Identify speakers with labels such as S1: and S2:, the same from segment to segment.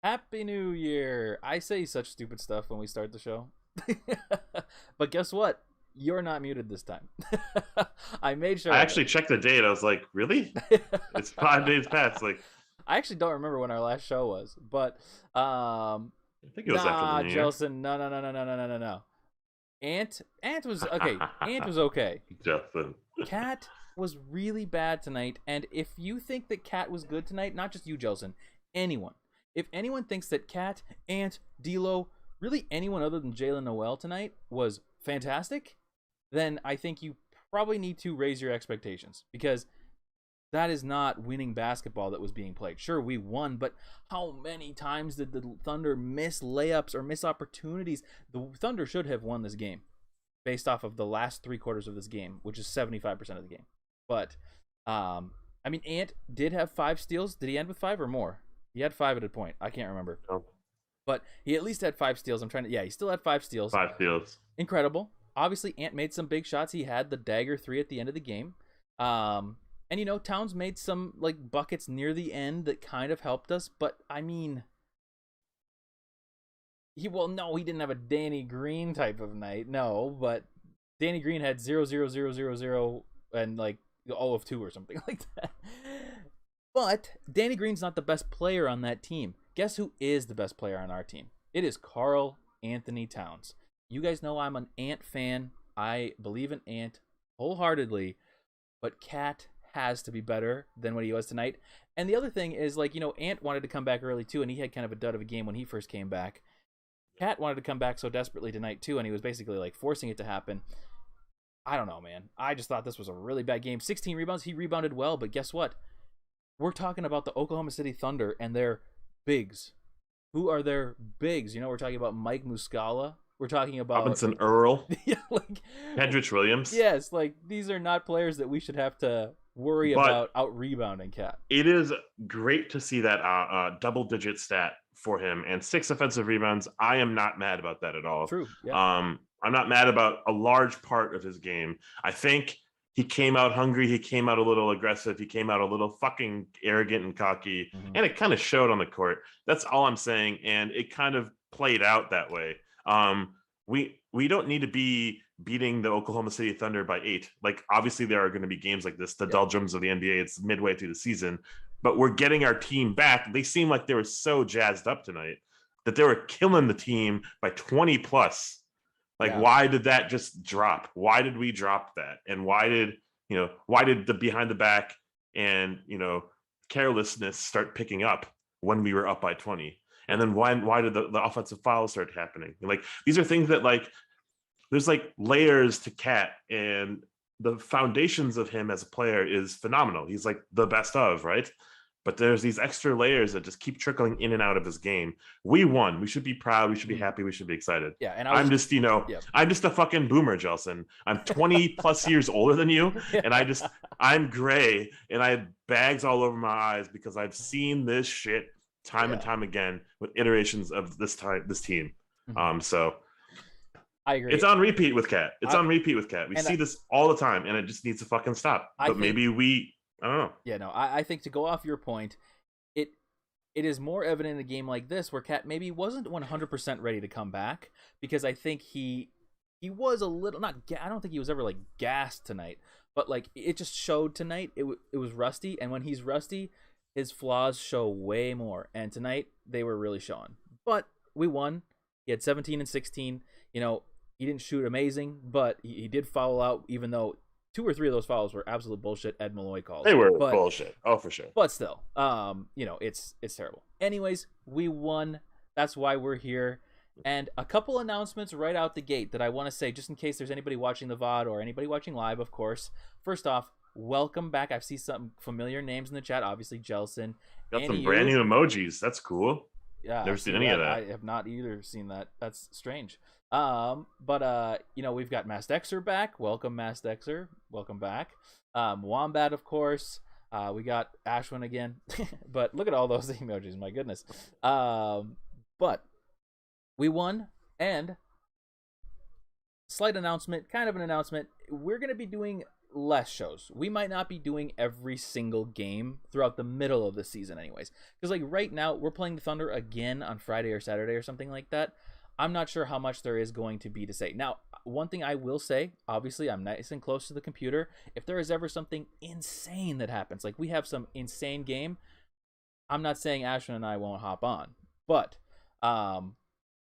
S1: Happy New Year! I say such stupid stuff when we start the show. But guess what? You're not muted this time. I made sure
S2: I
S1: of it.
S2: actually checked the date. I was like, really? It's 5 days past. Like,
S1: I actually don't remember when our last show was, but
S2: I think it was after the
S1: nah,
S2: new year.
S1: Jelson, no, no, no, no, no, no, no, no, no. Ant was okay. Ant was okay.
S2: Justin.
S1: Cat was really bad tonight, and if you think that Cat was good tonight, not just you, Jelson, anyone. If anyone thinks that Cat, Ant, D'Lo, really anyone other than Jalen Noel tonight was fantastic, then I think you probably need to raise your expectations because that is not winning basketball that was being played. Sure, we won, but how many times did the Thunder miss layups or miss opportunities? The Thunder should have won this game based off of the last 3 quarters of this game, which is 75% of the game. But, I mean, Ant did have 5 steals. Did he end with 5 or more? He had 5 at a point. I can't remember.
S2: Oh,
S1: But he at least had 5 steals. Yeah, he still had 5 steals.
S2: 5 fields.
S1: Incredible. Obviously, Ant made some big shots. He had the dagger 3 at the end of the game. And, Towns made some, buckets near the end that kind of helped us. But, I mean, no, he didn't have a Danny Green type of night. No, but Danny Green had 0, 0, 0, 0, 0, and, 0 of 2 or something like that. But Danny Green's not the best player on that team. Guess who is the best player on our team? It is Karl Anthony Towns. You guys know I'm an Ant fan. I believe in Ant wholeheartedly. But Cat has to be better than what he was tonight. And the other thing is, Ant wanted to come back early too, and he had kind of a dud of a game when he first came back. Cat wanted to come back so desperately tonight too, and he was basically forcing it to happen. I don't know, man. I just thought this was a really bad game. 16 rebounds. He rebounded well, but guess what? We're talking about the Oklahoma City Thunder and their bigs. Who are their bigs? We're talking about Mike Muscala. We're talking about
S2: Robinson Earl.
S1: yeah,
S2: Kendrick Williams.
S1: yes, these are not players that we should have to worry
S2: But
S1: about out rebounding Cat.
S2: it is great to see that double-digit stat for him and 6 offensive rebounds. I am not mad about that at all.
S1: True. Yeah.
S2: I'm not mad about a large part of his game. I think he came out hungry. He came out a little aggressive. He came out a little fucking arrogant and cocky, and it kind of showed on the court. That's all I'm saying, and it kind of played out that way. We don't need to be beating the Oklahoma City Thunder by 8. Obviously there are going to be games like this, the doldrums of the NBA. It's midway through the season, but we're getting our team back. They seem like they were so jazzed up tonight that they were killing the team by 20 plus. Why did that just drop? Why did we drop that? And why did the behind the back and, carelessness start picking up when we were up by 20? And then why did the offensive fouls start happening? These are things that there's layers to Cat, and the foundations of him as a player is phenomenal. He's the best of, right? But there's these extra layers that just keep trickling in and out of his game. We won. We should be proud. We should be happy. We should be excited.
S1: Yeah, and
S2: I'm just, I'm just a fucking boomer, Jelson. I'm 20 plus years older than you, and I'm gray, and I have bags all over my eyes because I've seen this shit time and time again with iterations of this team. So
S1: I agree.
S2: It's on repeat with Cat. We see this all the time, and it just needs to fucking stop. But maybe I don't know.
S1: Yeah, no, I think to go off your point, it is more evident in a game like this where Cat maybe wasn't 100% ready to come back, because I think he was a little I don't think he was ever gassed tonight, but it just showed tonight. It was rusty, and when he's rusty, his flaws show way more. And tonight they were really showing. But we won. He had 17 and 16. He didn't shoot amazing, but he did foul out, even though 2 or 3 of those fouls were absolute bullshit. Ed Malloy calls.
S2: They were bullshit. Oh, for sure.
S1: But still, it's terrible. Anyways, we won. That's why we're here. And a couple announcements right out the gate that I want to say, just in case there's anybody watching the VOD or anybody watching live, of course. First off, welcome back. I've seen some familiar names in the chat. Obviously, Jelson.
S2: Got some brand new emojis. That's cool.
S1: Yeah,
S2: never seen any of that.
S1: I have not either seen that. That's strange. But we've got Mastexer back. Welcome, Mastexer. Welcome back. Wombat, of course. We got Ashwin again. But look at all those emojis. My goodness. But we won, and slight announcement, kind of an announcement. We're going to be doing less shows. We might not be doing every single game throughout the middle of the season anyways. Because like right now, we're playing the Thunder again on Friday or Saturday or something like that. I'm not sure how much there is going to be to say. Now, one thing I will say, obviously, I'm nice and close to the computer. If there is ever something insane that happens, like we have some insane game, I'm not saying Ashton and I won't hop on. But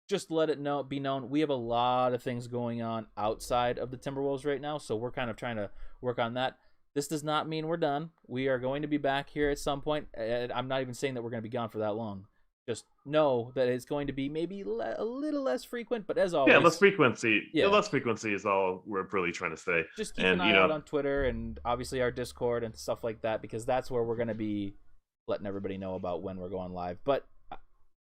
S1: just let it be known, we have a lot of things going on outside of the Timberwolves right now, so we're kind of trying to work on that. This does not mean we're done. We are going to be back here at some point. I'm not even saying that we're going to be gone for that long. Just know that it's going to be maybe a little less frequent, but as always,
S2: less frequency. Yeah, less frequency is all we're really trying to say.
S1: Just keep an eye out on Twitter and obviously our Discord and stuff like that, because that's where we're going to be letting everybody know about when we're going live. But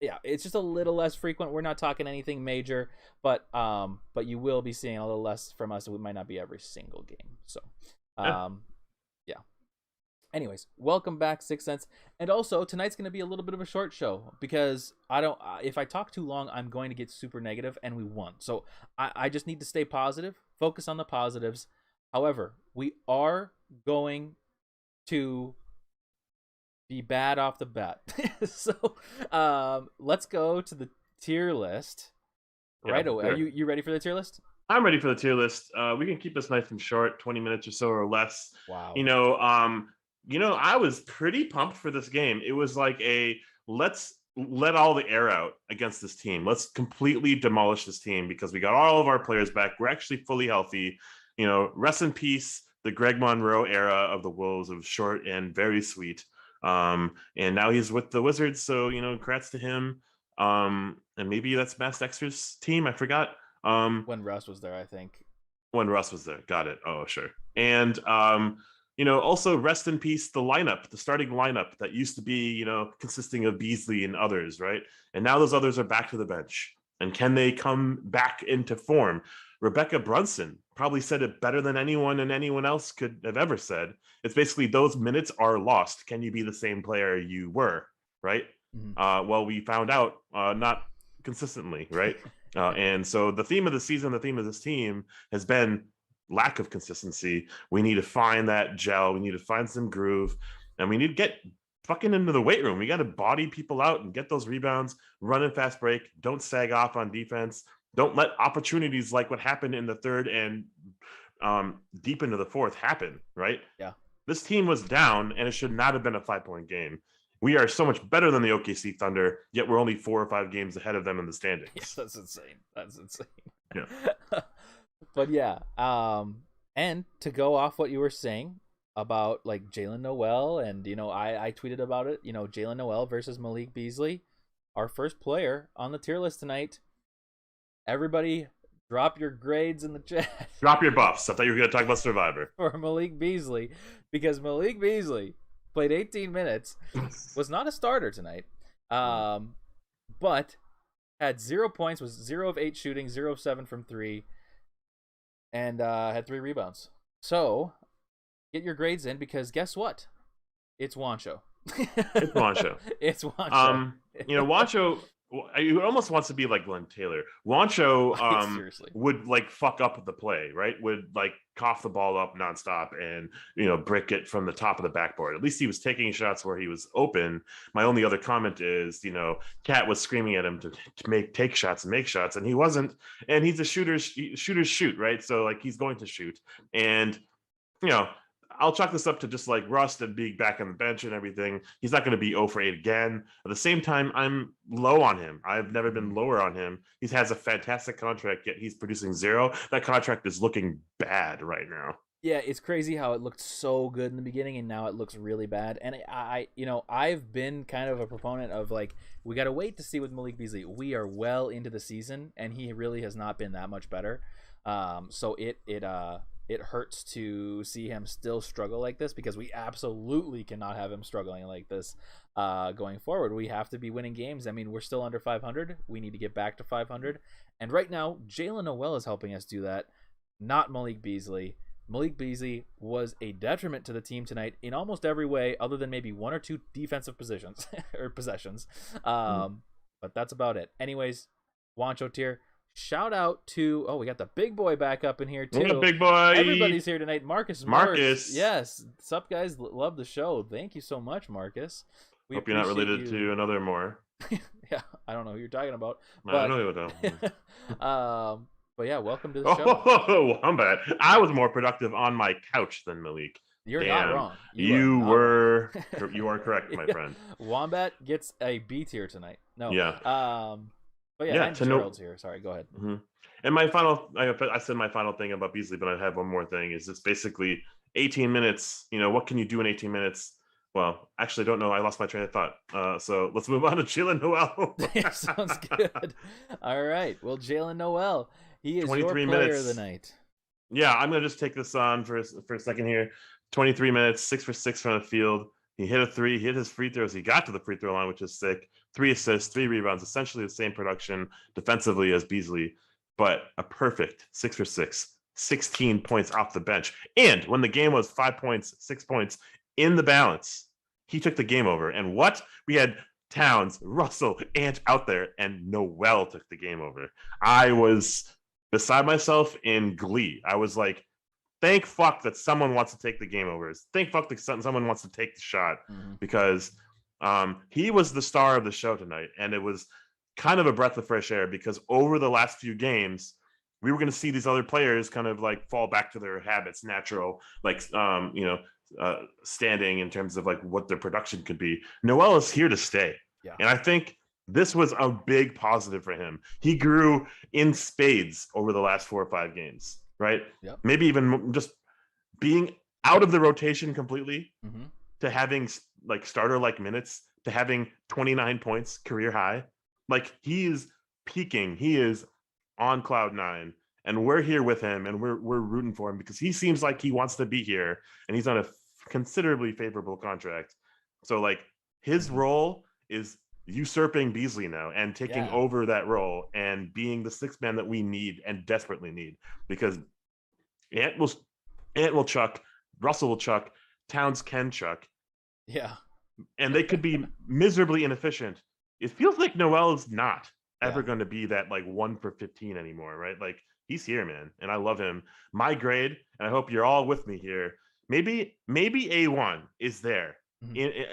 S1: yeah, it's just a little less frequent. We're not talking anything major, but you will be seeing a little less from us. It might not be every single game. So, yeah. Anyways, welcome back, Sixth Sense. And also, tonight's going to be a little bit of a short show because if I talk too long, I'm going to get super negative, and we won. So I just need to stay positive, focus on the positives. However, we are going to be bad off the bat. So let's go to the tier list right away. Sure. Are you ready for the tier list?
S2: I'm ready for the tier list. We can keep this nice and short, 20 minutes or so or less.
S1: Wow.
S2: I was pretty pumped for this game. It was like let's let all the air out against this team. Let's completely demolish this team because we got all of our players back. We're actually fully healthy. Rest in peace, the Greg Monroe era of the Wolves. It was short and very sweet. And now he's with the Wizards. So, congrats to him. And maybe that's Mass Dexter's team. I forgot.
S1: When Russ was there, I think.
S2: When Russ was there. Got it. Oh, sure. And, also rest in peace, the starting lineup that used to be, consisting of Beasley and others, right? And now those others are back to the bench. And can they come back into form? Rebecca Brunson probably said it better than anyone and anyone else could have ever said. It's basically those minutes are lost. Can you be the same player you were, right? Mm-hmm. Well, we found out not consistently, right? And so the theme of the season, the theme of this team has been lack of consistency. We need to find that gel. We need to find some groove, and we need to get fucking into the weight room. We got to body people out and get those rebounds, run in fast break. Don't sag off on defense. Don't let opportunities like what happened in the third and deep into the fourth happen, right?
S1: Yeah.
S2: This team was down, and it should not have been a 5-point game. We are so much better than the OKC Thunder, yet we're only 4 or 5 games ahead of them in the standings.
S1: Yeah, that's insane.
S2: Yeah.
S1: But yeah, and to go off what you were saying about like Jalen Noel, and I tweeted about it. Jalen Noel versus Malik Beasley, our first player on the tier list tonight. Everybody, drop your grades in the chat.
S2: Drop your buffs. I thought you were going to talk about Survivor
S1: for Malik Beasley, because Malik Beasley played 18 minutes, was not a starter tonight, but had 0 points, was 0 of 8 shooting, 0 of 7 from 3. And had 3 rebounds. So, get your grades in, because guess what? It's Juancho.
S2: It's Juancho.
S1: It's Juancho.
S2: Juancho, he almost wants to be like Glenn Taylor. Juancho would like fuck up the play, right? Would like cough the ball up nonstop and brick it from the top of the backboard. At least he was taking shots where he was open. My only other comment is, Kat was screaming at him to take shots and make shots, and he wasn't. And he's a shooters shoot, right? So like he's going to shoot, and I'll chalk this up to just like rust and being back on the bench and everything. He's not going to be 0 for 8 again. At the same time, I'm low on him. I've never been lower on him. He has a fantastic contract, yet he's producing 0. That contract is looking bad right now.
S1: Yeah, it's crazy how it looked so good in the beginning and now it looks really bad. And I've been kind of a proponent of like, we got to wait to see with Malik Beasley. We are well into the season and he really has not been that much better. So it hurts to see him still struggle like this, because we absolutely cannot have him struggling like this going forward. We have to be winning games. I mean, we're still under 500. We need to get back to 500. And right now, Jalen Noel is helping us do that, not Malik Beasley. Malik Beasley was a detriment to the team tonight in almost every way, other than maybe 1 or 2 defensive positions or possessions. But that's about it. Anyways, Juancho tier. shout out to we got the big boy back up in here too.
S2: Yeah, big boy.
S1: Everybody's here tonight. Marcus. Yes. What's up, guys? Love the show. Thank you so much, Marcus. We
S2: Hope you're not related
S1: you.
S2: to another more.
S1: Yeah, I don't know who you're talking about.
S2: But... I don't know
S1: what but yeah, welcome to the show.
S2: Oh, Wombat. I was more productive on my couch than Malik.
S1: You're not wrong.
S2: You are correct, my friend.
S1: Wombat gets a B tier tonight. No.
S2: Yeah.
S1: But yeah, Gerald's here. Sorry, go ahead.
S2: Mm-hmm. And my final, I said my final thing about Beasley, but I have one more thing. Is it's basically 18 minutes. What can you do in 18 minutes? Well, actually, I don't know. I lost my train of thought. So let's move on to Jalen Noel.
S1: Sounds good. All right. Well, Jalen Noel, he is
S2: 23
S1: your player
S2: minutes
S1: of the night.
S2: Yeah, I'm gonna just take this on for a second here. 23 minutes, 6 for 6 from the field. He hit a 3, hit his free throws. He got to the free throw line, which is sick. 3 assists, 3 rebounds, essentially the same production defensively as Beasley, but a perfect 6 for 6, 16 points off the bench. And when the game was 5 points, 6 points in the balance, he took the game over. And what? We had Towns, Russell, Ant out there, and Noel took the game over. I was beside myself in glee. I was like, thank fuck that someone wants to take the game over. Thank fuck that someone wants to take the shot, because he was the star of the show tonight. And it was kind of a breath of fresh air, because over the last few games, we were going to see these other players kind of like fall back to their habits, natural, like, standing in terms of like what their production could be. Noel is here to stay. Yeah. And I think this was a big positive for him. He grew in spades over the last 4 or 5 games, right? Yep. Maybe even just being out of the rotation completely, to having like starter-like minutes, to having 29 points, career high. Like, he is peaking. He is on cloud 9. And we're here with him, and we're rooting for him, because he seems like he wants to be here, and he's on a considerably favorable contract. So, like, his role is usurping Beasley now and taking over that role and being the sixth man that we need and desperately need, because Ant will chuck, Russell will chuck, Towns can chuck. Yeah. And they could be miserably inefficient. It feels like Noel is not ever going to be that like 1 for 15 anymore, right? Like, he's here, man, and I love him. My grade, and I hope you're all with me here, maybe A1 is there,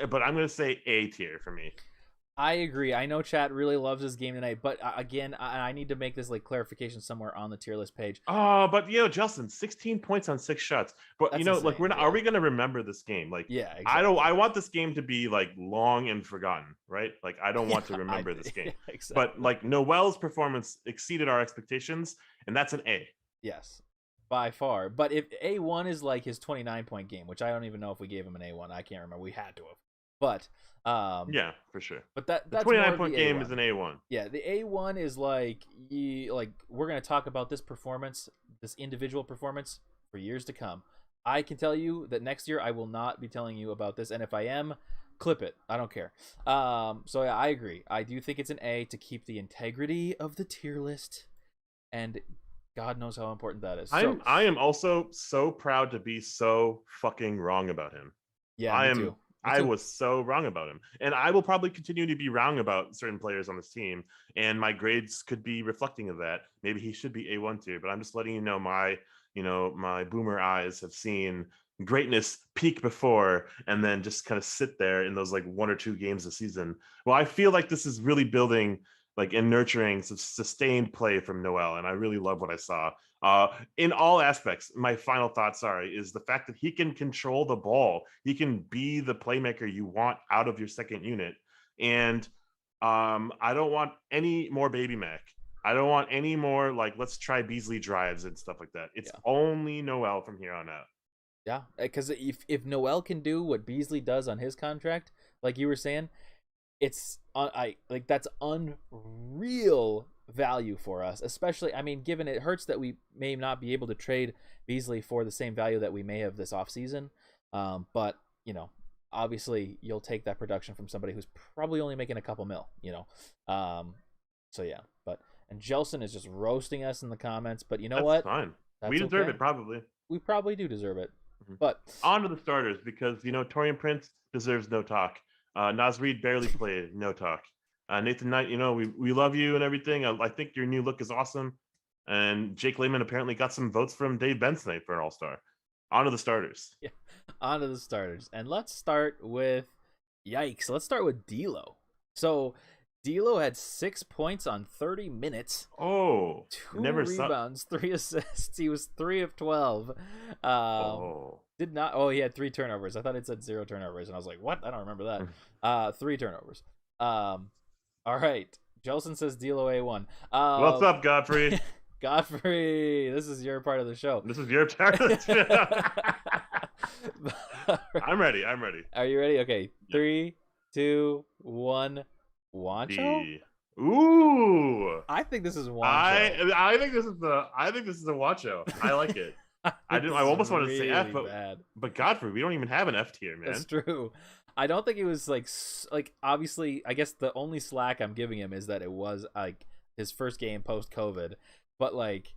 S2: but I'm going to say A tier for me.
S1: I agree. I know chat really loves this game tonight, but again, I need to make this like clarification somewhere on the tier list page.
S2: Oh, but Justin, 16 points on 6 shots. But that's insane. Like, we're not. Are we going to remember this game? Like, exactly. I want this game to be like long and forgotten, right? Like, I don't want to remember this game. Exactly. But like, Noel's performance exceeded our expectations, and that's an A.
S1: Yes, by far. But if A1 is like his 29-point game, which I don't even know if we gave him an A1. I can't remember. We had to have. But
S2: yeah, for sure.
S1: But that's
S2: 29-point game is an A1.
S1: Yeah, the A1 is like we're gonna talk about this performance, this individual performance, for years to come. I can tell you that next year I will not be telling you about this, and if I am, clip it. I don't care. So yeah, I agree. I do think it's an A to keep the integrity of the tier list, and God knows how important that is.
S2: I am also so proud to be so fucking wrong about him.
S1: Yeah, me too.
S2: I was so wrong about him, and I will probably continue to be wrong about certain players on this team, and my grades could be reflecting of that. Maybe he should be A1 tier, but I'm just letting you know my boomer eyes have seen greatness peak before and then just kind of sit there in those like 1 or 2 games a season. Well, I feel like this is really building like and nurturing some sustained play from Noel, and I really love what I saw. In all aspects, my final thought, is the fact that he can control the ball. He can be the playmaker you want out of your second unit. And I don't want any more Baby Mac. I don't want any more, like, let's try Beasley drives and stuff like that. It's only Noel from here on out.
S1: Yeah, because if Noel can do what Beasley does on his contract, like you were saying, it's that's unreal value for us, especially, I mean, given it hurts that we may not be able to trade Beasley for the same value that we may have this offseason, but obviously you'll take that production from somebody who's probably only making a couple mil, so yeah. But and Jelson is just roasting us in the comments, but you know what,
S2: fine. We deserve it.
S1: We probably do deserve it. But
S2: on to the starters, because Taurean Prince deserves no talk. Naz Reid barely played, no talk. Nathan Knight, we love you and everything. I think your new look is awesome. And Jake Layman apparently got some votes from Dave Benson for an All-Star. On to the starters.
S1: Yeah, on to the starters. And let's start with, yikes, let's start with D'Lo. So D'Lo had 6 points on 30 minutes.
S2: Oh,
S1: 2 rebounds, 3 assists. He was 3 of 12. Did not. Oh, he had 3 turnovers. I thought it said 0 turnovers, and I was like, what? I don't remember that. 3 turnovers. All right. Jelson says D'Lo A1.
S2: What's up, Godfrey?
S1: Godfrey, this is your part of the show.
S2: This is your part of the show. I'm ready.
S1: Are you ready? Okay. Yep. 3, 2, 1. Wancho?
S2: Ooh.
S1: I think this is Wancho.
S2: I think this is a Wancho. I like it. I almost wanted to say F, but Godfrey, we don't even have an F tier, man.
S1: That's true. I don't think it was like obviously. I guess the only slack I'm giving him is that it was like his first game post COVID, but like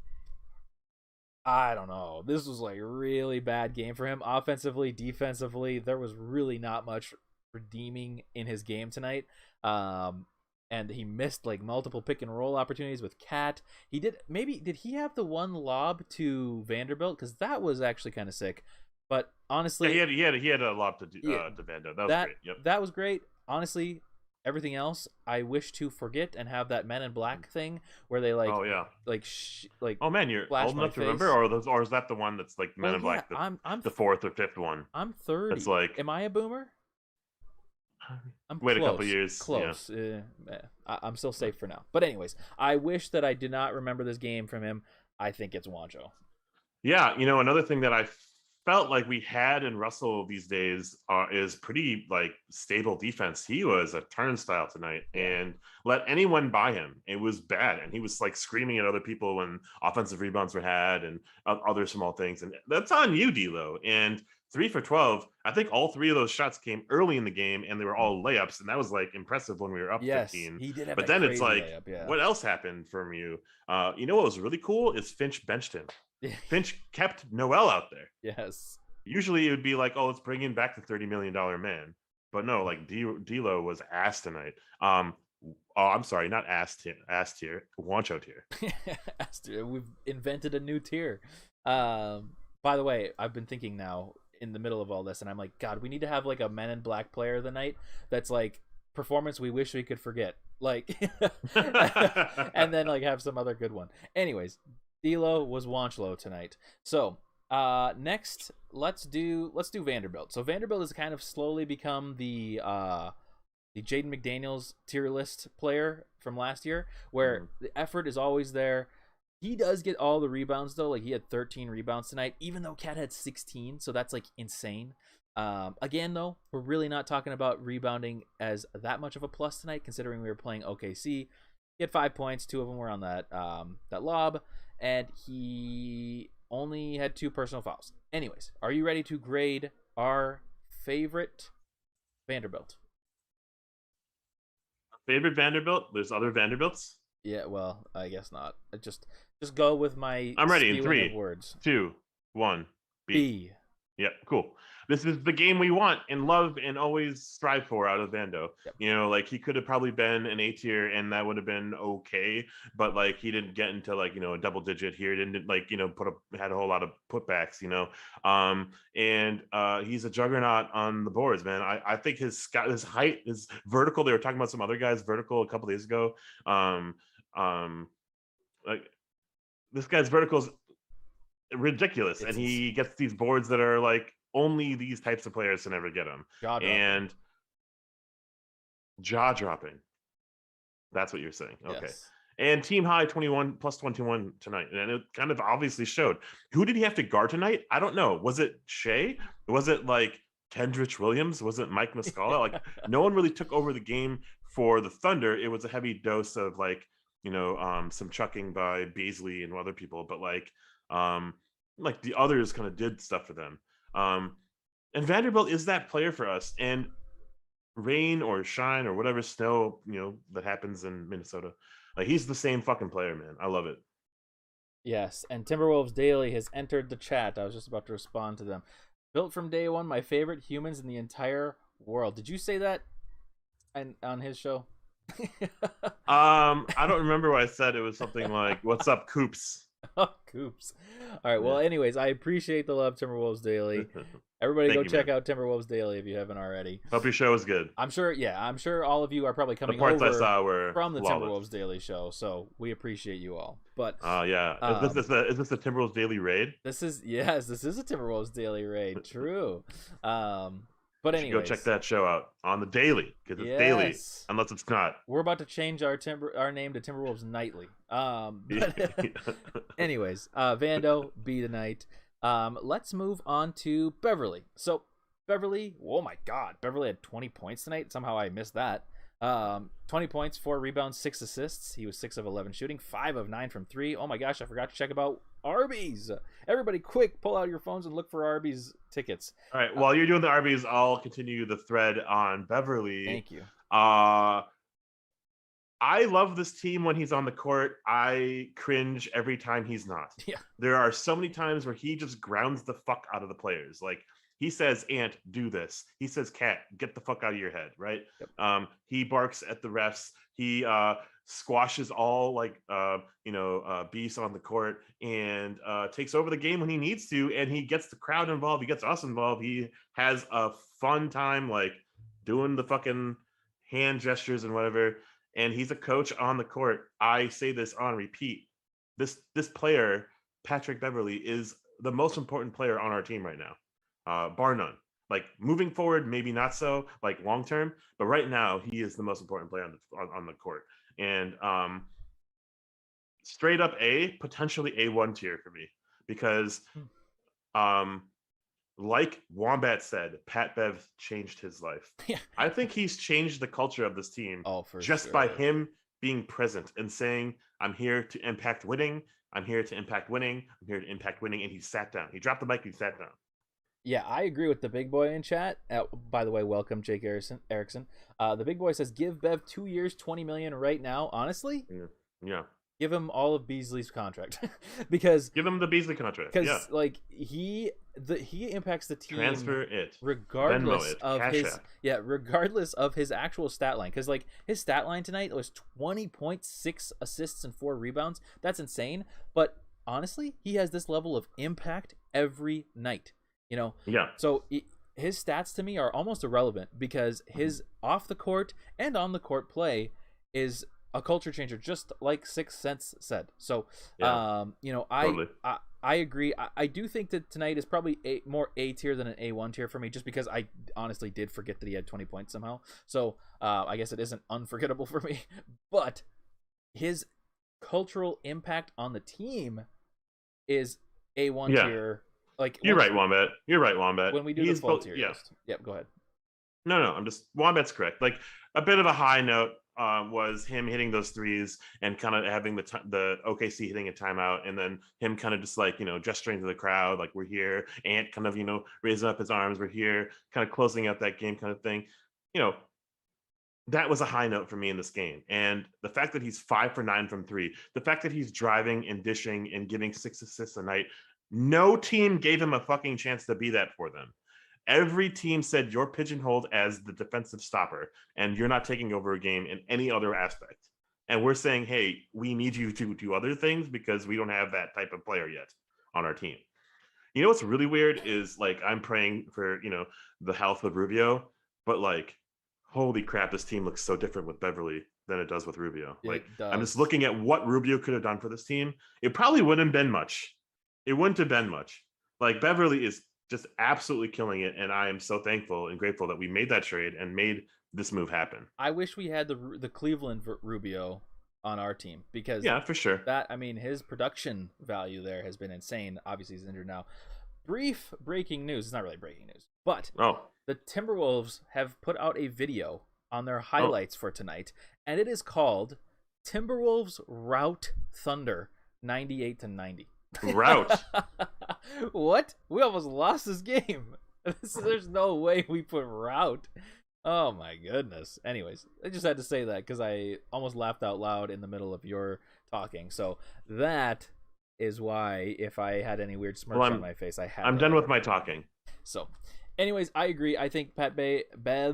S1: I don't know. This was like a really bad game for him offensively, defensively. There was really not much redeeming in his game tonight. And he missed like multiple pick and roll opportunities with Cat. Did he have the one lob to Vanderbilt? Because that was actually kind of sick. But honestly,
S2: yeah, he had a lob to Vanderbilt. That was great. Yep.
S1: That was great. Honestly, everything else I wish to forget and have that Men in Black thing where they like,
S2: oh man, you're old enough to remember, or is that the one that's like Men in Black,
S1: I'm
S2: the 4th or 5th one?
S1: I'm 30.
S2: It's like,
S1: am I a boomer?
S2: Wait a couple years.
S1: Close. Yeah. I'm still safe for now. But anyways, I wish that I did not remember this game from him. I think it's Wancho.
S2: Yeah, another thing that I felt like we had in Russell these days is pretty like stable defense. He was a turnstile tonight and let anyone by him. It was bad, and he was like screaming at other people when offensive rebounds were had and other small things. And that's on you, D'Lo. And 3 for 12. I think all 3 of those shots came early in the game, and they were all layups, and that was like impressive when we were up 15.
S1: He did have
S2: but then it's like,
S1: layup,
S2: what else happened from you? You know what was really cool is Finch benched him. Finch kept Noel out there.
S1: Yes.
S2: Usually it would be like, oh, let's bring in back the $30 million man. But no, like D'Lo was ass tonight. I'm sorry, not ass tier, Wancho tier.
S1: Ass tier. We've invented a new tier. By the way, I've been thinking now in the middle of all this, and I'm like, God, we need to have like a Men in Black player of the night that's like performance we wish we could forget, like, and then like have some other good one. Anyways, D'Lo was Wancho tonight. So next, let's do Vanderbilt. So Vanderbilt has kind of slowly become the Jaden McDaniels tier list player from last year, where the effort is always there. He does get all the rebounds though. Like he had 13 rebounds tonight, even though Cat had 16. So that's like insane. Again though, we're really not talking about rebounding as that much of a plus tonight, considering we were playing OKC. He had 5 points. 2 of them were on that lob, and he only had 2 personal fouls. Anyways, are you ready to grade our favorite Vanderbilt?
S2: Favorite Vanderbilt? There's other Vanderbilts?
S1: Yeah, well, I guess not. Just go with my.
S2: I'm ready in 3,
S1: words.
S2: 2, 1.
S1: B.
S2: Yep, cool. This is the game we want and love and always strive for out of Vando. Yep. Like he could have probably been an A tier and that would have been okay, but like he didn't get into like, a double digit here. Didn't like, had a whole lot of putbacks, and he's a juggernaut on the boards, man. I think his height, his vertical, they were talking about some other guys vertical a couple days ago. Like this guy's vertical is ridiculous, and he gets these boards that are like only these types of players can ever get them. And jaw dropping. That's what you're saying. Okay. Yes. And team high 21 plus 21 tonight. And it kind of obviously showed. Who did he have to guard tonight? I don't know. Was it Shea? Was it like Kendrick Williams? Was it Mike Muscala? Like no one really took over the game for the Thunder. It was a heavy dose of like, some chucking by Beasley and other people, but like the others kind of did stuff for them. And Vanderbilt is that player for us. And rain or shine or whatever snow, that happens in Minnesota, like he's the same fucking player, man. I love it.
S1: Yes, and Timberwolves Daily has entered the chat. I was just about to respond to them. Built from day one, my favorite humans in the entire world. Did you say that on his show?
S2: I don't remember what I said. It was something like, "What's up, Coops?"
S1: Oh, Coops. All right. Well,
S2: Yeah.
S1: anyways, I appreciate the love, Timberwolves Daily. Everybody
S2: Thank
S1: go
S2: you,
S1: check
S2: man.
S1: out Timberwolves Daily if you haven't already.
S2: Hope your show was good.
S1: I'm sure, yeah, I'm sure all of you are probably
S2: The
S1: coming
S2: parts I
S1: over
S2: saw were
S1: from the
S2: flawless.
S1: Timberwolves Daily Show, so we appreciate you all. But
S2: Yeah. Is this the Timberwolves Daily Raid?
S1: this is a Timberwolves Daily Raid. True. But
S2: You should go check
S1: anyways,
S2: that show out on the Daily because it's daily,
S1: yes,
S2: unless it's not.
S1: we're about to change our name to Timberwolves Nightly. But anyways, Vando be tonight. Let's move on to Beverly. So Beverly, oh my God, Beverly had 20 points tonight. Somehow I missed that. 20 points, 4 rebounds, 6 assists. He was 6 of 11 shooting, 5 of 9 from 3. Oh my gosh, I forgot to check about Arby's. Everybody, quick, pull out your phones and look for Arby's tickets.
S2: All right. While you're doing the Arby's, I'll continue the thread on Beverly.
S1: Thank you.
S2: I love this team when he's on the court. I cringe every time he's not.
S1: Yeah.
S2: There are so many times where he just grounds the fuck out of the players. Like he says, "Ant, do this." He says, "Cat, get the fuck out of your head." Right.
S1: Yep.
S2: He barks at the refs. He squashes all beasts on the court and takes over the game when he needs to. And he gets the crowd involved. He gets us involved. He has a fun time like doing the fucking hand gestures and whatever. And he's a coach on the court. I say this on repeat. This player, Patrick Beverly, is the most important player on our team right now, bar none. Like moving forward, maybe not so, like long term, but right now he is the most important player on the court. And straight up potentially A1 tier for me because like Wombat said, Pat Bev changed his life.
S1: Yeah.
S2: I think he's changed the culture of this team
S1: Just
S2: by him being present and saying, "I'm here to impact winning. I'm here to impact winning. I'm here to impact winning." And he sat down. He dropped the mic and he sat down.
S1: Yeah, I agree with the big boy in chat. By the way, welcome Jake Erickson. The big boy says, "Give Bev 2 years, 20 million right now." Honestly,
S2: yeah.
S1: Give him all of Beasley's contract because
S2: give him the Beasley contract.
S1: Because he impacts the team.
S2: Transfer it
S1: regardless of
S2: his
S1: regardless of his actual stat line. Because like his stat line tonight was 20.6 assists and 4 rebounds. That's insane. But honestly, he has this level of impact every night. You know.
S2: Yeah.
S1: So his stats to me are almost irrelevant because his off the court and on the court play is a culture changer, just like Sixth Sense said. So, totally. I agree. I do think that tonight is probably more A tier than an A1 tier for me, just because I honestly did forget that he had 20 points somehow. So, I guess it isn't unforgettable for me. But his cultural impact on the team is A1 tier. Like
S2: you're right, Wombat. You're right, Wombat.
S1: When we do the full tier list. Yep, go ahead.
S2: No, Wombat's correct. Like a bit of a high note was him hitting those threes and kind of having the OKC hitting a timeout, and then him kind of just like gesturing to the crowd like we're here, Ant kind of raising up his arms, we're here, kind of closing out that game kind of thing. That was a high note for me in this game. And the fact that he's 5 for 9 from 3, the fact that he's driving and dishing and giving 6 assists a night, no team gave him a fucking chance to be that for them. Every team said you're pigeonholed as the defensive stopper and you're not taking over a game in any other aspect. And we're saying, hey, we need you to do other things because we don't have that type of player yet on our team. You know what's really weird is like I'm praying for, the health of Rubio, but like, holy crap, this team looks so different with Beverly than it does with Rubio. Like I'm just looking at what Rubio could have done for this team. It probably wouldn't have been much. It wouldn't have been much. Like Beverly is just absolutely killing it, and I am so thankful and grateful that we made that trade and made this move happen.
S1: I wish we had the Cleveland Rubio on our team because
S2: for sure.
S1: His production value there has been insane. Obviously, he's injured now. Brief breaking news. It's not really breaking news, but the Timberwolves have put out a video on their highlights for tonight, and it is called Timberwolves Rout Thunder 98-90.
S2: Route.
S1: What? We almost lost this game. There's no way we put route. Oh my goodness. Anyways, I just had to say that because I almost laughed out loud in the middle of your talking. So that is why if I had any weird smirks on my face, I had.
S2: I'm done with my talking.
S1: So Anyways, I agree. I think
S2: Pepe.
S1: Pat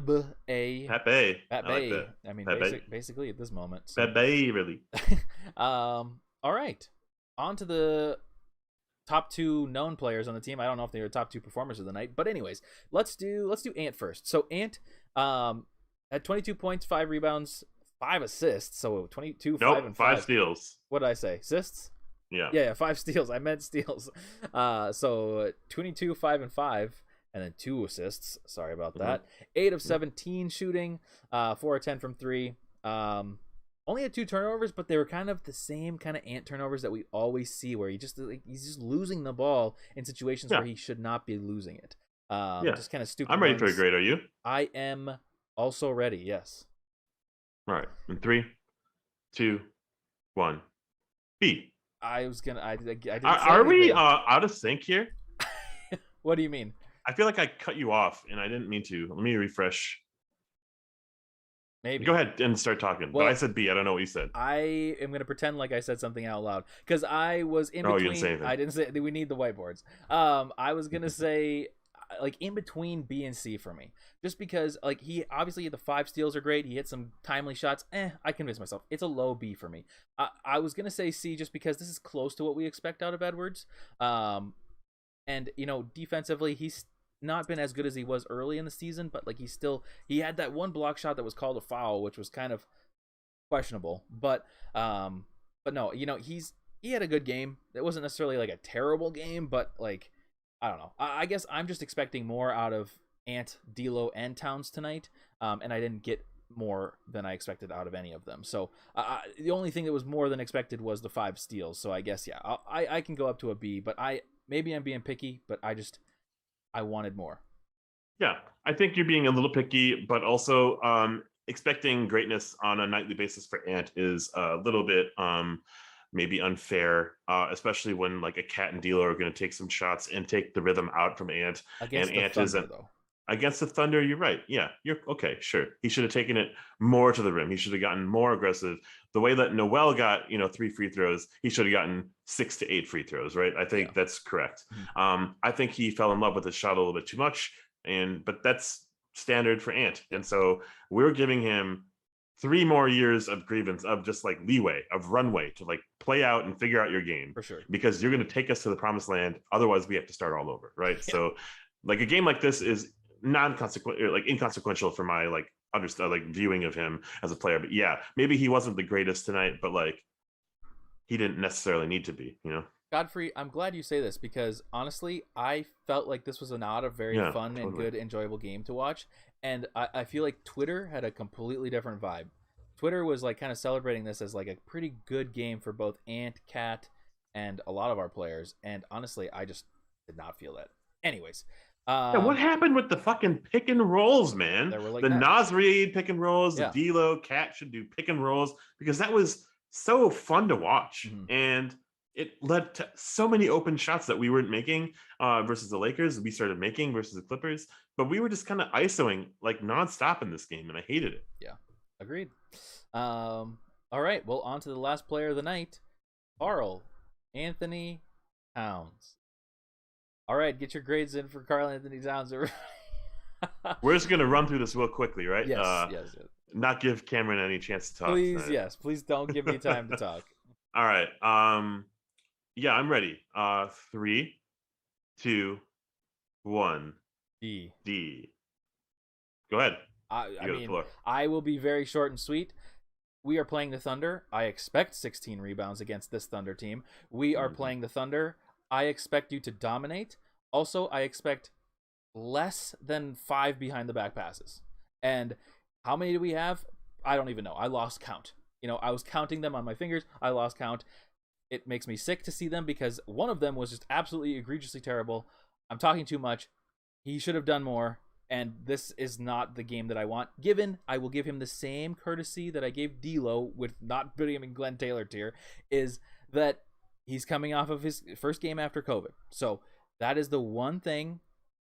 S2: I like
S1: Bay.
S2: that.
S1: I mean,
S2: Pepe.
S1: basically at this moment. So,
S2: Pepe, really.
S1: all right. On to the top two known players on the team. I don't know if they were top two performers of the night, but anyways, let's do Ant first. So Ant, had 22 points, 5 rebounds, 5 assists. So 22, 5, and 5.
S2: 5 steals.
S1: What did I say? Assists?
S2: Yeah.
S1: Yeah, 5 steals. I meant steals. So 22, 5, and 5. And then 2 assists. Sorry about that. 8 of 17 shooting. 4 of 10 from 3. Only had 2 turnovers, but they were kind of the same kind of Ant turnovers that we always see, where he's just losing the ball in situations where he should not be losing it. Just kind of stupid.
S2: I'm ready for a grade. Are you?
S1: I am also ready. Yes.
S2: All right. In 3, 2, 1. B.
S1: I was gonna. I didn't.
S2: Are we out of sync here?
S1: What do you mean?
S2: I feel like I cut you off, and I didn't mean to. Let me refresh.
S1: Maybe.
S2: Go ahead and start talking.
S1: Well,
S2: but I said B. I don't know what you said.
S1: I am gonna pretend like I said something out loud because I was in between.
S2: You didn't say anything.
S1: I didn't say. We need the whiteboards. I was gonna say like in between B and C for me, just because like he obviously the 5 steals are great. He hit some timely shots. I convinced myself it's a low B for me. I was gonna say C just because this is close to what we expect out of Edwards. And defensively he's not been as good as he was early in the season, but like he had that one block shot that was called a foul, which was kind of questionable. But no, he had a good game. It wasn't necessarily like a terrible game, but like I don't know. I guess I'm just expecting more out of Ant, D'Lo, and Towns tonight, and I didn't get more than I expected out of any of them. So the only thing that was more than expected was the 5 steals. So I guess I can go up to a B, but maybe I'm being picky, but I wanted more.
S2: Yeah, I think you're being a little picky, but also expecting greatness on a nightly basis for Ant is a little bit maybe unfair, especially when like a Cat and D'Lo are going to take some shots and take the rhythm out from Ant.
S1: Against
S2: and
S1: the
S2: Ant
S1: Thunder,
S2: isn't.
S1: Though.
S2: Against the Thunder, you're right. Yeah, you're okay. Sure, he should have taken it more to the rim. He should have gotten more aggressive. The way that Noel got, 3 free throws, he should have gotten 6 to 8 free throws. Right? I think that's correct.
S1: Mm-hmm.
S2: I think he fell in love with his shot a little bit too much, but that's standard for Ant. And so we're giving him 3 more years of grievance, of just like leeway, of runway to like play out and figure out your game.
S1: For sure.
S2: Because you're going to take us to the promised land. Otherwise, we have to start all over. Right? Yeah. So like a game like this is inconsequential for my viewing of him as a player. But yeah, maybe he wasn't the greatest tonight, but like he didn't necessarily need to be,
S1: Godfrey, I'm glad you say this because honestly, I felt like this was not a very fun and good, enjoyable game to watch. And I feel like Twitter had a completely different vibe. Twitter was like kind of celebrating this as like a pretty good game for both Ant, Cat, and a lot of our players. And honestly, I just did not feel that. Anyways.
S2: What happened with the fucking pick and rolls, man?
S1: Like
S2: the Naz Reid pick and rolls, the D'Lo, Cat should do pick and rolls because that was so fun to watch. Mm-hmm. And it led to so many open shots that we weren't making versus the Lakers. We started making versus the Clippers, but we were just kind of ISOing like nonstop in this game, and I hated it.
S1: Yeah, agreed. All right, well, on to the last player of the night, Karl Anthony Towns. All right, get your grades in for Karl Anthony Towns.
S2: We're just going to run through this real quickly, right?
S1: Yes.
S2: Not give Cameron any chance to talk.
S1: Please, tonight. Please don't give me time to talk.
S2: All right. Yeah, I'm ready. 3, 2, 1. D. Go ahead.
S1: I will be very short and sweet. We are playing the Thunder. I expect 16 rebounds against this Thunder team. We are playing the Thunder. I expect you to dominate. Also, I expect less than 5 behind the back passes. And how many do we have? I don't even know. I lost count. I was counting them on my fingers. I lost count. It makes me sick to see them because one of them was just absolutely egregiously terrible. I'm talking too much. He should have done more. And this is not the game that I want. I will give him the same courtesy that I gave D'Lo with not putting him in Glenn Taylor tier, is that he's coming off of his first game after COVID. So that is the one thing.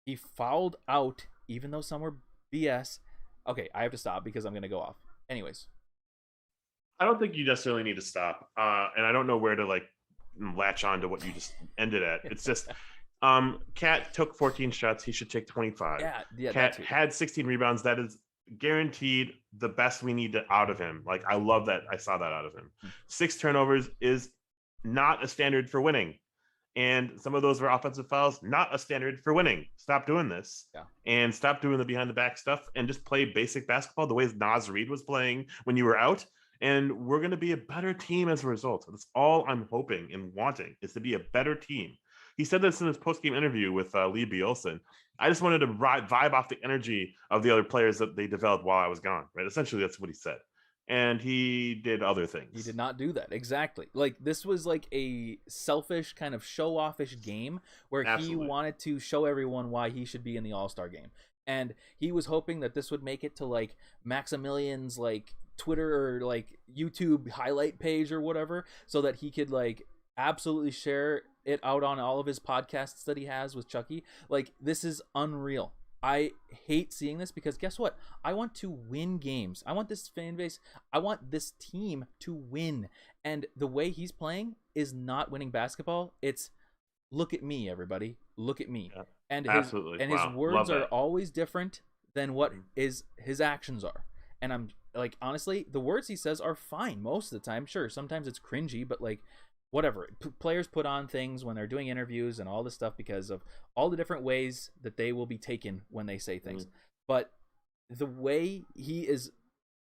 S1: He fouled out, even though some were BS. Okay, I have to stop because I'm going to go off. Anyways.
S2: I don't think you necessarily need to stop. And I don't know where to latch on to what you just ended at. It's just Cat took 14 shots. He should take 25.
S1: Yeah,
S2: Cat had 16 rebounds. That is guaranteed the best we need out of him. Like, I love that. I saw that out of him. 6 turnovers is not a standard for winning. And some of those were offensive fouls, not a standard for winning. Stop doing this.
S1: Yeah.
S2: And stop doing the behind the back stuff and just play basic basketball the way Naz Reid was playing when you were out. And we're going to be a better team as a result. That's all I'm hoping and wanting, is to be a better team. He said this in his post-game interview with Lee Bielson. I just wanted to vibe off the energy of the other players that they developed while I was gone, right? Essentially, that's what he said. And he did other things.
S1: He did not do that. Exactly. Like, this was like a selfish kind of show-offish game where Absolutely. He wanted to show everyone why he should be in the All-Star game. And he was hoping that this would make it to like Maximilian's like Twitter or like YouTube highlight page or whatever, so that he could like absolutely share it out on all of his podcasts that he has with Chucky. Like, this is unreal. I hate seeing this because guess what? I want to win games. I want this fan base. I want this team to win. And the way he's playing is not winning basketball. It's look at me, everybody. Look at me. Yeah, and his words are always different than what his actions are. And I'm like, honestly, the words he says are fine most of the time. Sure, sometimes it's cringy, but like, whatever. Players put on things when they're doing interviews and all this stuff because of all the different ways that they will be taken when they say things. But the way he is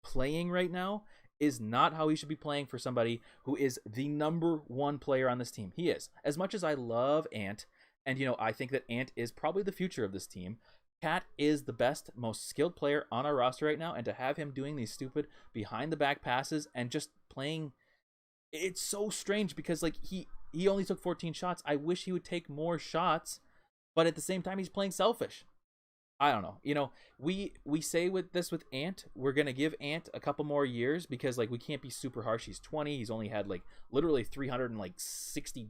S1: playing right now is not how he should be playing for somebody who is the number one player on this team. He is. As much as I love Ant, and you know, I think that Ant is probably the future of this team, Cat is the best, most skilled player on our roster right now, and to have him doing these stupid behind the back passes and just playing, it's so strange because like he only took 14 shots. I wish he would take more shots, but at the same time he's playing selfish. I don't know. You know, we say with Ant, we're gonna give Ant a couple more years because like we can't be super harsh. He's 20. He's only had like literally 360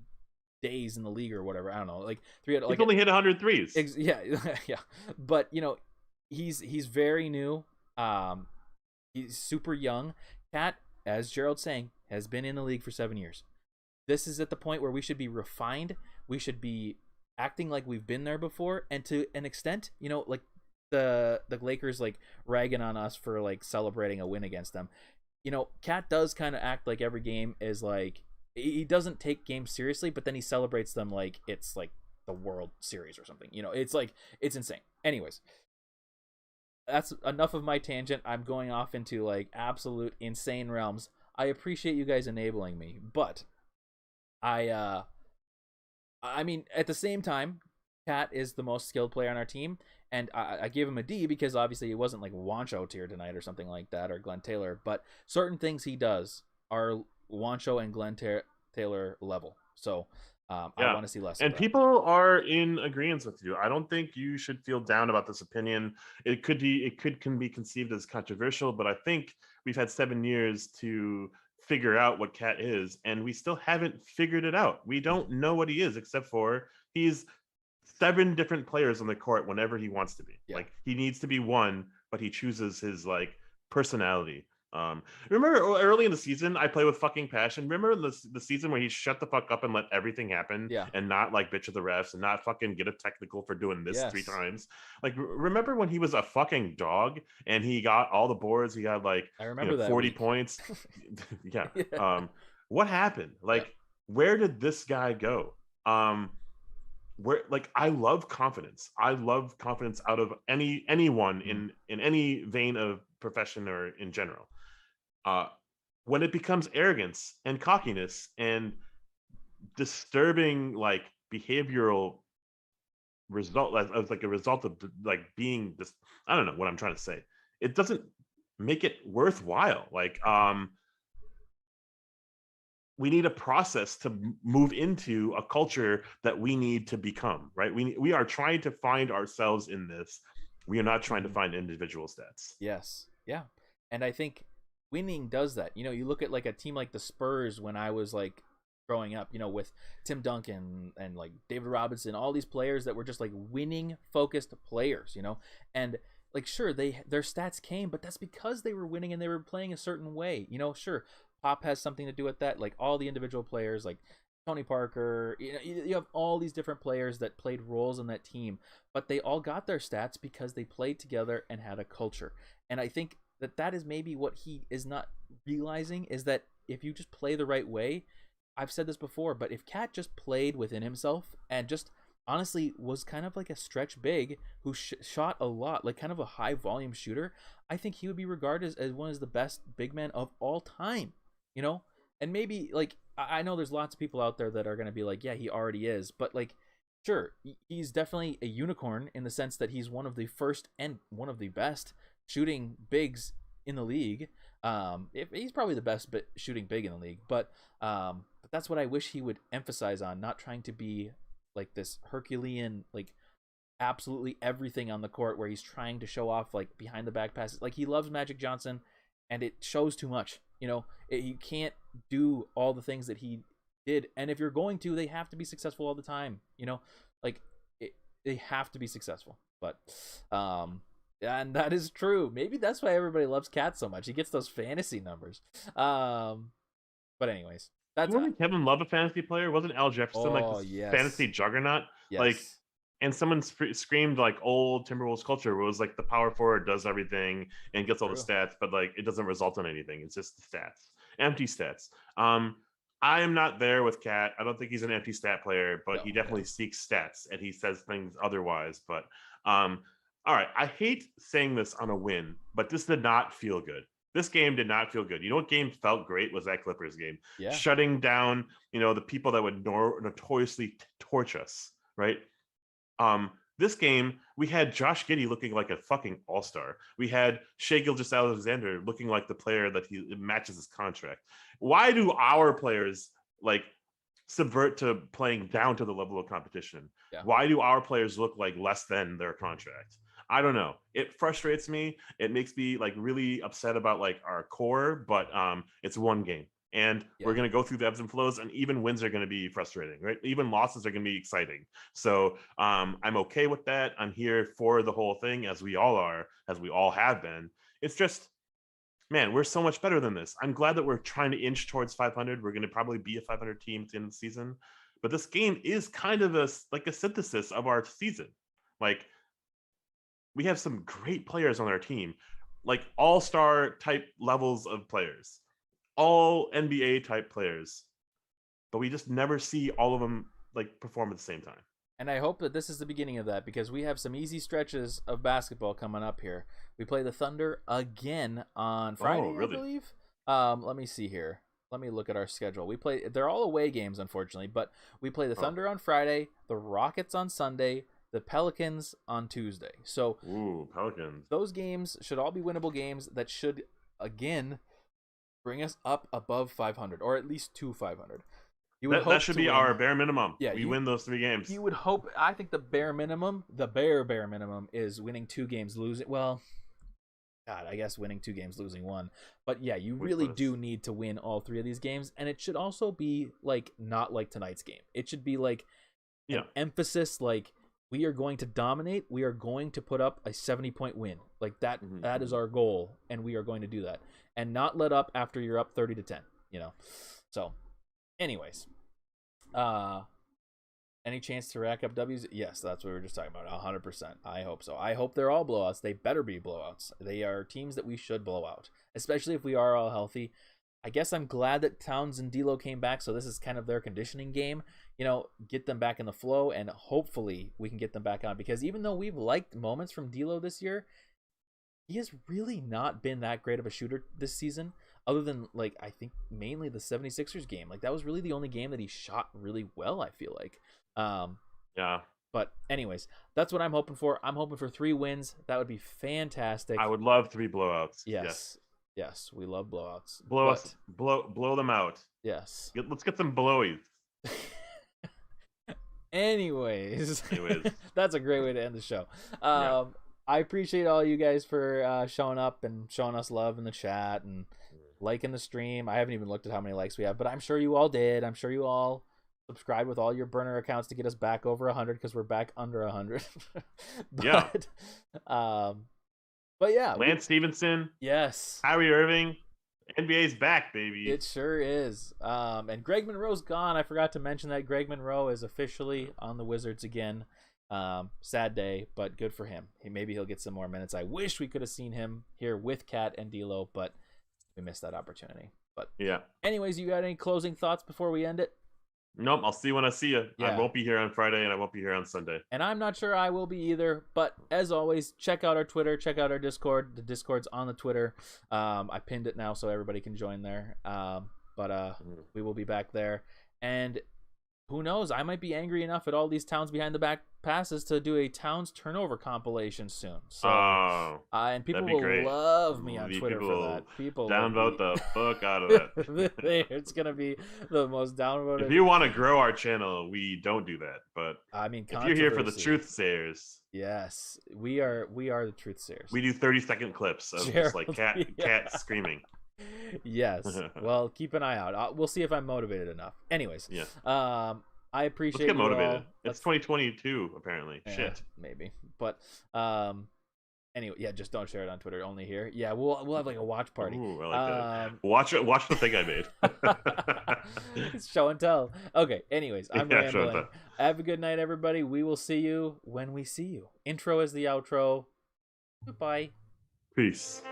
S1: days in the league or whatever. I don't know. Like
S2: he's only hit 100 threes.
S1: Yeah, yeah. But you know, he's very new. He's super young. Cat, as Gerald's saying, has been in the league for 7 years. This is at the point where we should be refined. We should be acting like we've been there before, and to an extent, you know, like the Lakers like ragging on us for like celebrating a win against them. You know, Cat does kind of act like every game is like, he doesn't take games seriously, but then he celebrates them like it's like the World Series or something. You know, it's like, it's insane. Anyways, that's enough of my tangent. I'm going off into like absolute insane realms. I appreciate you guys enabling me, but I mean, at the same time, Cat is the most skilled player on our team, and I give him a D because obviously he wasn't like Wancho tier tonight or something like that, or Glenn Taylor, but certain things he does are Wancho and Glenn Taylor level. So I want to see less.
S2: And people are in agreement with you. I don't think you should feel down about this opinion. It can be conceived as controversial, but I think we've had 7 years to figure out what Cat is, and we still haven't figured it out. We don't know what he is, except for he's 7 different players on the court whenever he wants to be. Yeah. Like, he needs to be one, but he chooses his like personality. Remember early in the season, I play with fucking passion. Remember the season where he shut the fuck up and let everything happen, and not like bitch at the refs and not fucking get a technical for doing this 3 times. Like, remember when he was a fucking dog and he got all the boards? He had like, I remember, that 40 points. Yeah. What happened? Like, where did this guy go? Where, like, I love confidence. I love confidence out of anyone in any vein of profession or in general. When it becomes arrogance and cockiness and disturbing like behavioral result as like a result of like being this, I don't know what I'm trying to say. It doesn't make it worthwhile. Like, we need a process to move into a culture that we need to become, right? We are trying to find ourselves in this. We are not trying to find individual stats.
S1: Yes. Yeah. And I think winning does that. You know, you look at like a team like the Spurs when I was like growing up, you know, with Tim Duncan and like David Robinson, all these players that were just like winning focused players, you know, and like, sure, their stats came, but that's because they were winning and they were playing a certain way, you know. Sure, Pop has something to do with that. Like, all the individual players, like Tony Parker. You have all these different players that played roles in that team, but they all got their stats because they played together and had a culture. And I think that is maybe what he is not realizing, is that if you just play the right way, I've said this before, but if Cat just played within himself and just honestly was kind of like a stretch big who shot a lot, like kind of a high volume shooter, I think he would be regarded as one of the best big men of all time, you know? And maybe like I know there's lots of people out there that are going to be like, yeah, he already is, but like sure, he's definitely a unicorn in the sense that he's one of the first and one of the best shooting bigs in the league. If he's probably the best shooting big in the league, but that's what I wish he would emphasize on, not trying to be like this Herculean, like absolutely everything on the court where he's trying to show off like behind the back passes. Like he loves Magic Johnson, and it shows too much. You know, you can't do all the things that he did, and if you're going to, they have to be successful all the time. You know, like they have to be successful. But and that is true. Maybe that's why everybody loves Cat so much. He gets those fantasy numbers. But anyways, that's
S2: wasn't Kevin Love a fantasy player? Wasn't Al Jefferson like this
S1: yes.
S2: fantasy juggernaut?
S1: Yes.
S2: Like, and someone screamed like old Timberwolves culture, where it was like the power forward does everything and gets all the stats, but like it doesn't result in anything. It's just stats, empty stats. I am not there with Cat. I don't think he's an empty stat player, but he definitely seeks stats and he says things otherwise. But all right, I hate saying this on a win, but this did not feel good. This game did not feel good. You know what game felt great was that Clippers game.
S1: Yeah.
S2: Shutting down, the people that would notoriously torch us, right? This game, we had Josh Giddey looking like a fucking all-star. We had Shai Gilgeous-Alexander looking like the player that he matches his contract. Why do our players like subvert to playing down to the level of competition? Yeah. Why do our players look like less than their contract? I don't know. It frustrates me. It makes me like really upset about like our core, but it's one game. And we're going to go through the ebbs and flows, and even wins are going to be frustrating, right? Even losses are going to be exciting. So I'm okay with that. I'm here for the whole thing, as we all are, as we all have been. It's just, man, we're so much better than this. I'm glad that we're trying to inch towards 500. We're going to probably be a 500 team at the end of the season. But this game is kind of a synthesis of our season. Like, we have some great players on our team, like all-star type levels of players, all NBA type players, but we just never see all of them like perform at the same time.
S1: And I hope that this is the beginning of that, because we have some easy stretches of basketball coming up here. We play the Thunder again on Friday, I believe. Let me see here. Let me look at our schedule. They're all away games, unfortunately, but we play the Thunder on Friday, the Rockets on Sunday, the Pelicans on Tuesday. So
S2: Pelicans.
S1: Those games should all be winnable games that should, again, bring us up above 500, or at least to 500.
S2: That should be our bare minimum. Yeah, we win those 3 games.
S1: You would hope. I think the bare minimum is winning 2 games, losing. Well, God, I guess winning 2 games, losing 1. But yeah, you really do need to win all 3 of these games, and it should also be like not like tonight's game. It should be like an emphasis, like we are going to dominate. We are going to put up a 70-point win. Like that. Mm-hmm. That is our goal, and we are going to do that, and not let up after you're up 30-10. So. Anyways, any chance to rack up W's? Yes, that's what we were just talking about. 100%. I hope so. I hope they're all blowouts. They better be blowouts. They are teams that we should blow out, especially if we are all healthy. I guess I'm glad that Towns and D'Lo came back, so this is kind of their conditioning game. Get them back in the flow, and hopefully we can get them back on, because even though we've liked moments from D'Lo this year, he has really not been that great of a shooter this season, other than, like, I think mainly the 76ers game. Like, that was really the only game that he shot really well, I feel like.
S2: Yeah.
S1: But anyways, that's what I'm hoping for. I'm hoping for 3 wins. That would be fantastic.
S2: I would love 3 blowouts.
S1: Yes, we love blowouts.
S2: Blow them out.
S1: Yes.
S2: Let's get some blowies.
S1: Anyways. That's a great way to end the show. I appreciate all you guys for showing up and showing us love in the chat and liking the stream. I haven't even looked at how many likes we have, but I'm sure you all did. I'm sure you all subscribed with all your burner accounts to get us back over 100, because we're back under 100. But yeah,
S2: Lance Stevenson,
S1: yes,
S2: Kyrie Irving, NBA's back, baby.
S1: It sure is. And Greg Monroe's gone. I forgot to mention that Greg Monroe is officially on the Wizards again. Sad day, but good for him. Maybe he'll get some more minutes. I wish we could have seen him here with Cat and D'Lo, but we missed that opportunity. But
S2: yeah.
S1: Anyways, you got any closing thoughts before we end it?
S2: Nope, I'll see you when I see you.
S1: Yeah.
S2: I won't be here on Friday, and I won't be here on Sunday.
S1: And I'm not sure I will be either. But as always, check out our Twitter, check out our Discord. The Discord's on the Twitter. I pinned it now so everybody can join there. We will be back there. And who knows? I might be angry enough at all these Towns Behind the Back passes to do a Towns turnover compopulation soon. So, and people will love me on Twitter for that. People
S2: downvote the fuck out of that.
S1: It's gonna be the most downvoted.
S2: If you want to grow our channel, we don't do that. But
S1: I mean,
S2: if you're here for the truth sayers,
S1: yes, we are the truth sayers.
S2: We do 30-second clips of just like cat screaming.
S1: Yes. Well, keep an eye out. We'll see if I'm motivated enough. Anyways,
S2: yeah.
S1: I appreciate.
S2: Let's get motivated. It's 2022, apparently. Shit.
S1: Maybe, but anyway, yeah. Just don't share it on Twitter. Only here. Yeah, we'll have like a watch party.
S2: Ooh, I like that. Watch the thing I made.
S1: It's show and tell. Okay. Anyways, I'm rambling. Have a good night, everybody. We will see you when we see you. Intro is the outro. Goodbye.
S2: Peace.